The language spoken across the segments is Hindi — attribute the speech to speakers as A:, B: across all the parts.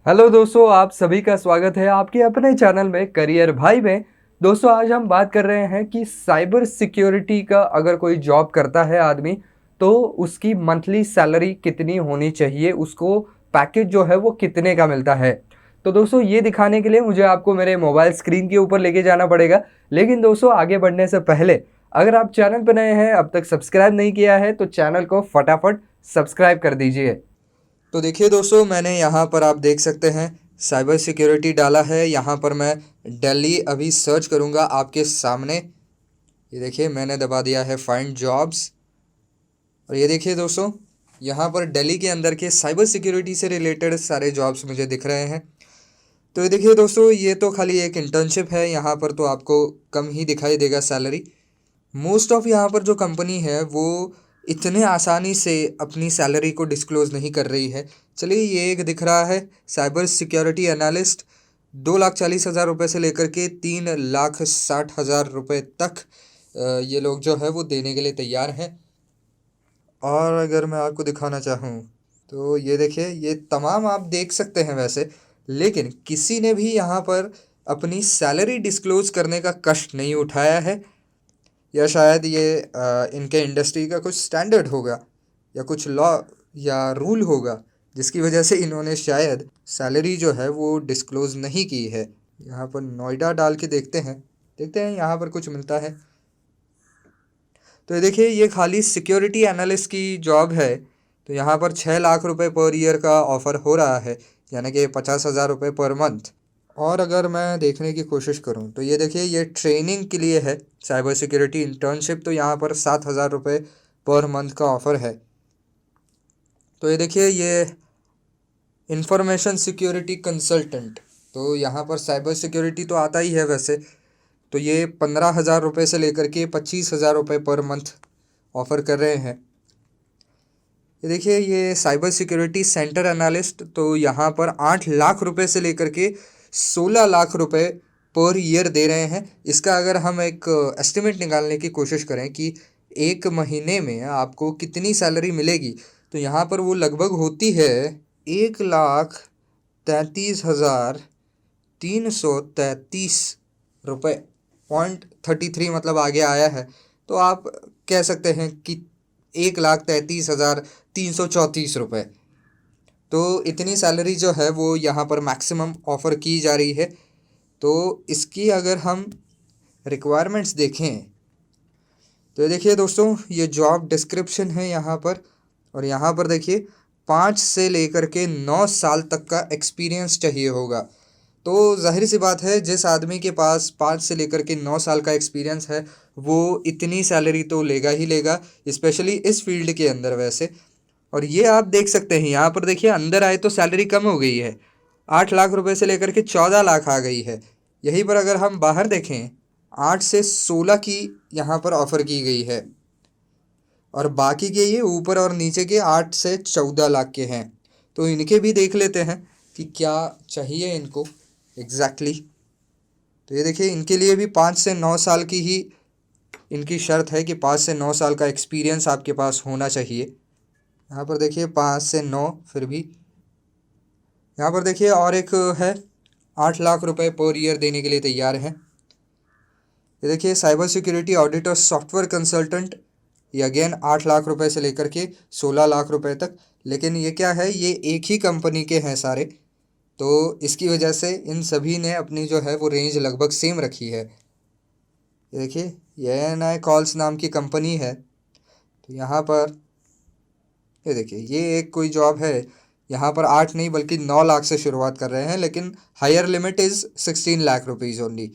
A: हेलो दोस्तों, आप सभी का स्वागत है आपके अपने चैनल में करियर भाई में। दोस्तों, आज हम बात कर रहे हैं कि साइबर सिक्योरिटी का अगर कोई जॉब करता है आदमी, तो उसकी मंथली सैलरी कितनी होनी चाहिए, उसको पैकेज जो है वो कितने का मिलता है। तो दोस्तों, ये दिखाने के लिए मुझे आपको मेरे मोबाइल स्क्रीन के ऊपर लेके जाना पड़ेगा। लेकिन दोस्तों, आगे बढ़ने से पहले अगर आप चैनल पर नए हैं, अब तक सब्सक्राइब नहीं किया है, तो चैनल को फटाफट सब्सक्राइब कर दीजिए। तो देखिए दोस्तों, मैंने यहाँ पर आप देख सकते हैं साइबर सिक्योरिटी डाला है। यहाँ पर मैं दिल्ली अभी सर्च करूँगा आपके सामने। ये देखिए, मैंने दबा दिया है फाइंड जॉब्स। और ये देखिए दोस्तों, यहाँ पर दिल्ली के अंदर के साइबर सिक्योरिटी से रिलेटेड सारे जॉब्स मुझे दिख रहे हैं। तो ये देखिए दोस्तों, ये तो खाली एक इंटर्नशिप है। यहाँ पर तो आपको कम ही दिखाई देगा सैलरी। मोस्ट ऑफ यहाँ पर जो कंपनी है वो इतने आसानी से अपनी सैलरी को डिस्क्लोज़ नहीं कर रही है। चलिए, ये एक दिख रहा है साइबर सिक्योरिटी एनालिस्ट, 2,40,000 रुपये से लेकर के 3,60,000 रुपये तक ये लोग जो है वो देने के लिए तैयार हैं। और अगर मैं आपको दिखाना चाहूँ तो ये देखिए, ये तमाम आप देख सकते हैं वैसे। लेकिन किसी ने भी यहाँ पर अपनी सैलरी डिस्क्लोज़ करने का कष्ट नहीं उठाया है। या शायद ये इनके इंडस्ट्री का कुछ स्टैंडर्ड होगा या कुछ लॉ या रूल होगा, जिसकी वजह से इन्होंने शायद सैलरी जो है वो डिस्क्लोज़ नहीं की है। यहाँ पर नोएडा डाल के देखते हैं यहाँ पर कुछ मिलता है। तो ये देखिए, ये खाली सिक्योरिटी एनालिस्ट की जॉब है। तो यहाँ पर 6 लाख रुपए पर ईयर का ऑफ़र हो रहा है, यानी कि 50,000 रुपये पर मंथ। और अगर मैं देखने की कोशिश करूं तो ये देखिए, ये ट्रेनिंग के लिए है साइबर सिक्योरिटी इंटर्नशिप। तो यहाँ पर 7,000 रुपये पर मंथ का ऑफ़र है। तो ये देखिए, ये इंफॉर्मेशन सिक्योरिटी कंसल्टेंट, तो यहाँ पर साइबर सिक्योरिटी तो आता ही है वैसे। तो ये 15,000 रुपये से लेकर के 25,000 रुपये पर मंथ ऑफ़र कर रहे हैं। ये देखिए, ये साइबर सिक्योरिटी सेंटर एनालिस्ट, तो यहाँ पर 8 लाख रुपए से लेकर के 16 लाख रुपए पर ईयर दे रहे हैं। इसका अगर हम एक एस्टिमेट निकालने की कोशिश करें कि एक महीने में आपको कितनी सैलरी मिलेगी, तो यहाँ पर वो लगभग होती है 1,33,333 रुपये। 0.33 मतलब आगे आया है। तो आप कह सकते हैं कि 1,33,334 रुपये। तो इतनी सैलरी जो है वो यहाँ पर मैक्सिमम ऑफ़र की जा रही है। तो इसकी अगर हम रिक्वायरमेंट्स देखें तो ये देखिए दोस्तों, ये जॉब डिस्क्रिप्शन है यहाँ पर। और यहाँ पर देखिए, 5 से लेकर के 9 साल तक का एक्सपीरियंस चाहिए होगा। तो ज़ाहिर सी बात है, जिस आदमी के पास 5 से लेकर के 9 साल का एक्सपीरियंस है वो इतनी सैलरी तो लेगा ही लेगा, स्पेशली इस फील्ड के अंदर वैसे। और ये आप देख सकते हैं, यहाँ पर देखिए, अंदर आए तो सैलरी कम हो गई है। 8 लाख रुपए से लेकर के 14 लाख आ गई है। यहीं पर अगर हम बाहर देखें, 8 से 16 की यहाँ पर ऑफ़र की गई है। और बाकी के ये ऊपर और नीचे के 8 से 14 लाख के हैं। तो इनके भी देख लेते हैं कि क्या चाहिए इनको एग्जैक्टली। तो ये देखिए, इनके लिए भी 5 से 9 साल की ही इनकी शर्त है कि 5 से 9 साल का एक्सपीरियंस आपके पास होना चाहिए। यहाँ पर देखिए 5 से 9, फिर भी यहाँ पर देखिए और एक है, 8 लाख रुपए पर ईयर देने के लिए तैयार हैं। ये देखिए, cyber security auditor software consultant, ये अगेन 8 लाख रुपए से लेकर के 16 लाख रुपए तक। लेकिन ये क्या है, ये एक ही कंपनी के हैं सारे। तो इसकी वजह से इन सभी ने अपनी जो है वो रेंज लगभग सेम रखी है। ये देखिए, ये ANI कॉल्स नाम की कंपनी है। तो यहाँ पर ये देखिए, ये एक कोई जॉब है। यहाँ पर 8 नहीं बल्कि 9 लाख से शुरुआत कर रहे हैं, लेकिन higher limit is 16 lakh rupees only.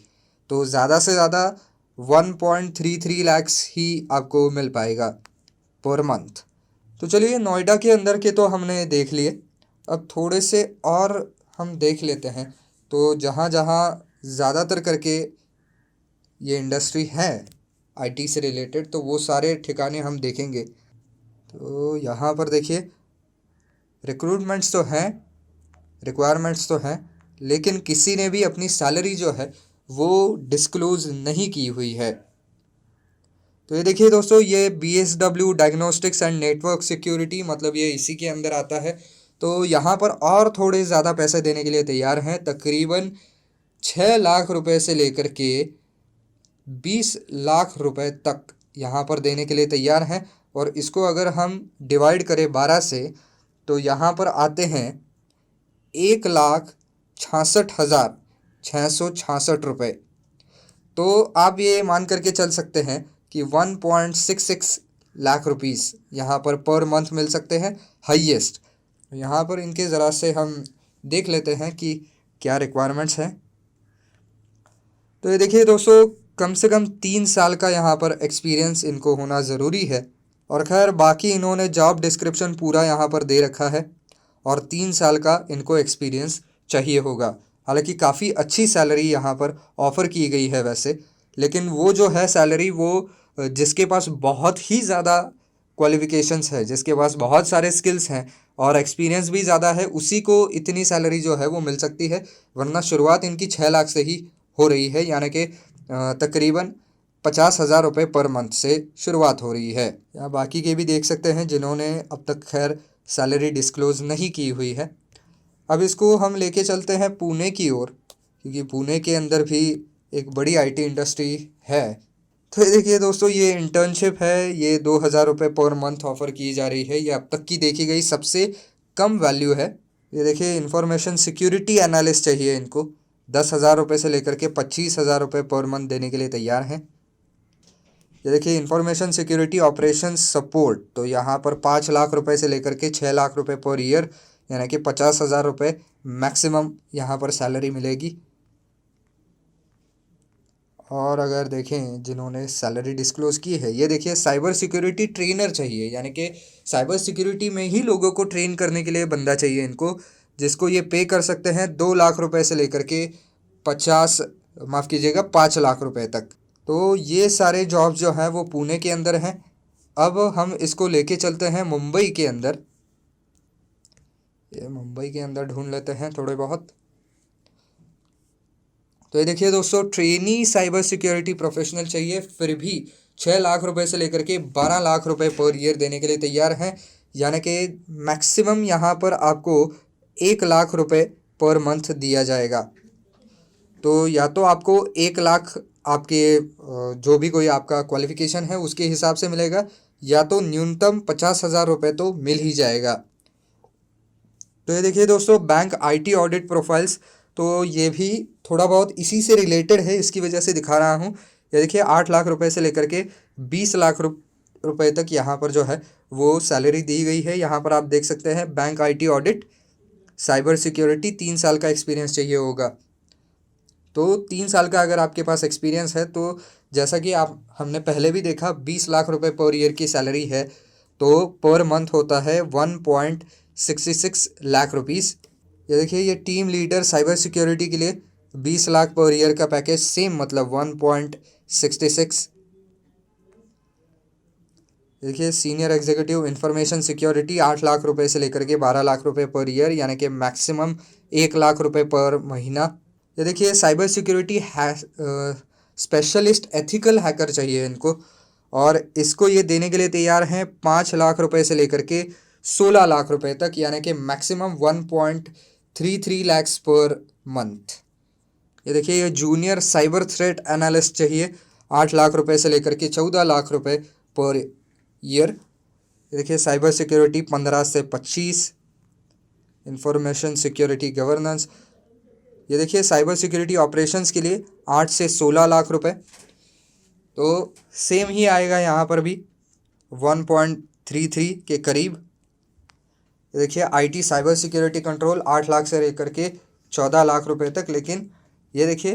A: तो ज़्यादा से ज़्यादा 1.33 लैक्स ही आपको मिल पाएगा पर मंथ। तो चलिए, नोएडा के अंदर के तो हमने देख लिए। अब थोड़े से और हम देख लेते हैं। तो जहाँ जहाँ ज़्यादातर करके ये इंडस्ट्री है IT से रिलेटेड, तो वो सारे ठिकाने हम देखेंगे। तो यहाँ पर देखिए, रिक्रूटमेंट्स तो हैं, रिक्वायरमेंट्स तो हैं, लेकिन किसी ने भी अपनी सैलरी जो है वो डिस्क्लोज़ नहीं की हुई है। तो ये देखिए दोस्तों, ये BSW diagnostics and network security, मतलब ये इसी के अंदर आता है। तो यहाँ पर और थोड़े ज़्यादा पैसे देने के लिए तैयार हैं। तकरीबन 6 लाख रुपए से लेकर के 20 लाख रुपए तक यहाँ पर देने के लिए तैयार हैं। और इसको अगर हम डिवाइड करें 12 से, तो यहाँ पर आते हैं 1,66,666 रुपये। तो आप ये मान करके चल सकते हैं कि 1.66 लाख रुपीस यहाँ पर मंथ मिल सकते हैं हाईएस्ट। यहाँ पर इनके ज़रा से हम देख लेते हैं कि क्या रिक्वायरमेंट्स हैं। तो ये देखिए दोस्तों, कम से कम 3 साल का यहाँ पर एक्सपीरियंस इनको होना ज़रूरी है। और खैर बाकी इन्होंने जॉब डिस्क्रिप्शन पूरा यहाँ पर दे रखा है और 3 साल का इनको एक्सपीरियंस चाहिए होगा। हालांकि काफ़ी अच्छी सैलरी यहाँ पर ऑफ़र की गई है वैसे, लेकिन वो जो है सैलरी वो जिसके पास बहुत ही ज़्यादा क्वालिफ़िकेशंस है, जिसके पास बहुत सारे स्किल्स हैं और एक्सपीरियंस भी ज़्यादा है, उसी को इतनी सैलरी जो है वो मिल सकती है। वरना शुरुआत इनकी 6 लाख से ही हो रही है, यानी कि तकरीबन 50,000 रुपये पर मंथ से शुरुआत हो रही है। या बाकी के भी देख सकते हैं जिन्होंने अब तक खैर सैलरी डिस्क्लोज़ नहीं की हुई है। अब इसको हम लेके चलते हैं पुणे की ओर, क्योंकि पुणे के अंदर भी एक बड़ी आईटी इंडस्ट्री है। तो ये देखिए दोस्तों, ये इंटर्नशिप है, ये 2,000 रुपये पर मंथ ऑफ़र की जा रही है। ये अब तक की देखी गई सबसे कम वैल्यू है। ये देखिए, इंफॉर्मेशन सिक्योरिटी एनालिस्ट चाहिए इनको। 10,000 रुपये से लेकर के 25,000 रुपये पर मंथ देने के लिए तैयार हैं। ये देखिए, इंफॉर्मेशन सिक्योरिटी ऑपरेशंस सपोर्ट, तो यहाँ पर 5 लाख रुपए से लेकर के 6 लाख रुपए पर ईयर, यानी कि 50,000 रुपये मैक्सिमम यहाँ पर सैलरी मिलेगी। और अगर देखें जिन्होंने सैलरी डिस्क्लोज़ की है, ये देखिए साइबर सिक्योरिटी ट्रेनर चाहिए, यानी कि साइबर सिक्योरिटी में ही लोगों को ट्रेन करने के लिए बंदा चाहिए इनको, जिसको ये पे कर सकते हैं 2 लाख रुपए से लेकर के 5 लाख रुपए तक। तो ये सारे जॉब जो हैं वो पुणे के अंदर हैं। अब हम इसको लेके चलते हैं मुंबई के अंदर। ये मुंबई के अंदर ढूंढ लेते हैं थोड़े बहुत। तो ये देखिए दोस्तों, ट्रेनी साइबर सिक्योरिटी प्रोफेशनल चाहिए, फिर भी 6 लाख रुपए से लेकर के 12 लाख रुपए पर ईयर देने के लिए तैयार हैं। यानी कि मैक्सिमम यहाँ पर आपको 1 लाख रुपए पर मंथ दिया जाएगा। तो या तो आपको 1 लाख आपके जो भी कोई आपका क्वालिफिकेशन है उसके हिसाब से मिलेगा, या तो न्यूनतम 50,000 रुपये तो मिल ही जाएगा। तो ये देखिए दोस्तों, बैंक आईटी ऑडिट प्रोफाइल्स, तो ये भी थोड़ा बहुत इसी से रिलेटेड है, इसकी वजह से दिखा रहा हूँ। ये देखिए, 8 लाख रुपए से लेकर के 20 लाख रुपए तक यहाँ पर जो है वो सैलरी दी गई है। यहाँ पर आप देख सकते हैं bank IT audit, cyber security, 3 साल का एक्सपीरियंस चाहिए होगा। तो 3 साल का अगर आपके पास एक्सपीरियंस है, तो जैसा कि आप हमने पहले भी देखा 20 लाख रुपए पर ईयर की सैलरी है, तो पर मंथ होता है 1.66 लाख रुपीस। ये देखिए, ये टीम लीडर साइबर सिक्योरिटी के लिए 20 लाख पर ईयर का पैकेज, सेम मतलब 1.66। देखिए, senior executive information security 8 lakh रुपए से लेकर के 12 लाख रुपए पर ईयर, यानी कि मैक्सिमम 1 लाख रुपए पर महीना। ये देखिए, cyber security specialist ethical hacker चाहिए इनको, और इसको ये देने के लिए तैयार हैं 5 लाख रुपए से लेकर के 16 लाख रुपए तक, यानी कि मैक्सिमम 1.33 लैक्स पर मंथ। ये देखिए, ये जूनियर साइबर थ्रेट एनालिस्ट चाहिए, 8 लाख रुपए से लेकर के 14 लाख रुपए पर ईयर। देखिए, साइबर सिक्योरिटी 15 से 25, इंफॉर्मेशन सिक्योरिटी गवर्नेंस। ये देखिए, साइबर सिक्योरिटी ऑपरेशंस के लिए 8 से 16 लाख रुपए, तो सेम ही आएगा यहाँ पर भी 1.33 के करीब। देखिए, IT cyber security control 8 lakh से लेकर के 14 लाख रुपए तक। लेकिन ये देखिए,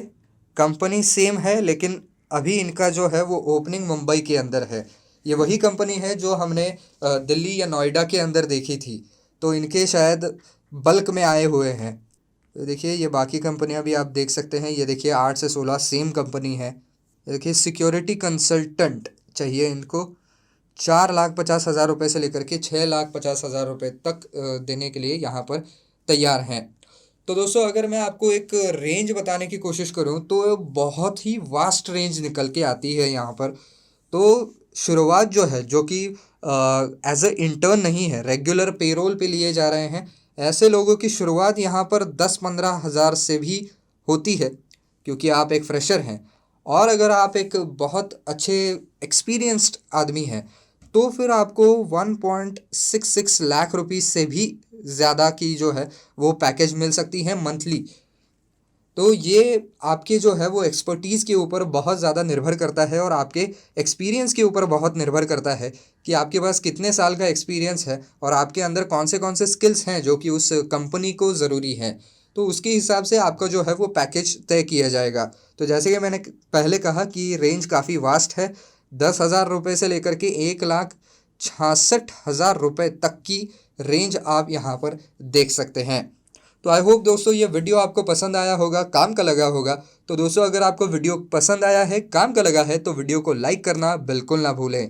A: कंपनी सेम है, लेकिन अभी इनका जो है वो ओपनिंग मुंबई के अंदर है। ये वही कंपनी है जो हमने दिल्ली या नोएडा के अंदर देखी थी, तो इनके शायद बल्क में आए हुए हैं। तो देखिए, ये बाकी कंपनियां भी आप देख सकते हैं। ये देखिए, 8 से 16 सेम कंपनी है। देखिए, सिक्योरिटी कंसल्टेंट चाहिए इनको, 4,50,000 रुपये से लेकर के 6,50,000 रुपये तक देने के लिए यहाँ पर तैयार हैं। तो दोस्तों, अगर मैं आपको एक रेंज बताने की कोशिश करूँ तो बहुत ही वास्ट रेंज निकल के आती है यहाँ पर। तो शुरुआत जो है, जो कि एज ए इंटर्न नहीं है, रेगुलर पेरोल पे लिए जा रहे हैं, ऐसे लोगों की शुरुआत यहाँ पर 10-15 हज़ार से भी होती है, क्योंकि आप एक फ्रेशर हैं। और अगर आप एक बहुत अच्छे एक्सपीरियंस्ड आदमी हैं तो फिर आपको 1.66 लाख रुपीस से भी ज़्यादा की जो है वो पैकेज मिल सकती है मंथली। तो ये आपके जो है वो एक्सपर्टीज़ के ऊपर बहुत ज़्यादा निर्भर करता है और आपके एक्सपीरियंस के ऊपर बहुत निर्भर करता है कि आपके पास कितने साल का एक्सपीरियंस है और आपके अंदर कौन से स्किल्स हैं जो कि उस कंपनी को ज़रूरी हैं। तो उसके हिसाब से आपका जो है वो पैकेज तय किया जाएगा। तो जैसे कि मैंने पहले कहा कि रेंज काफ़ी वास्ट है। 10,000 रुपये से लेकर के 1,66,000 रुपये तक की रेंज आप यहाँ पर देख सकते हैं। तो आई होप दोस्तों ये वीडियो आपको पसंद आया होगा, काम का लगा होगा। तो दोस्तों अगर आपको वीडियो पसंद आया है, काम का लगा है, तो वीडियो को लाइक करना बिल्कुल ना भूलें।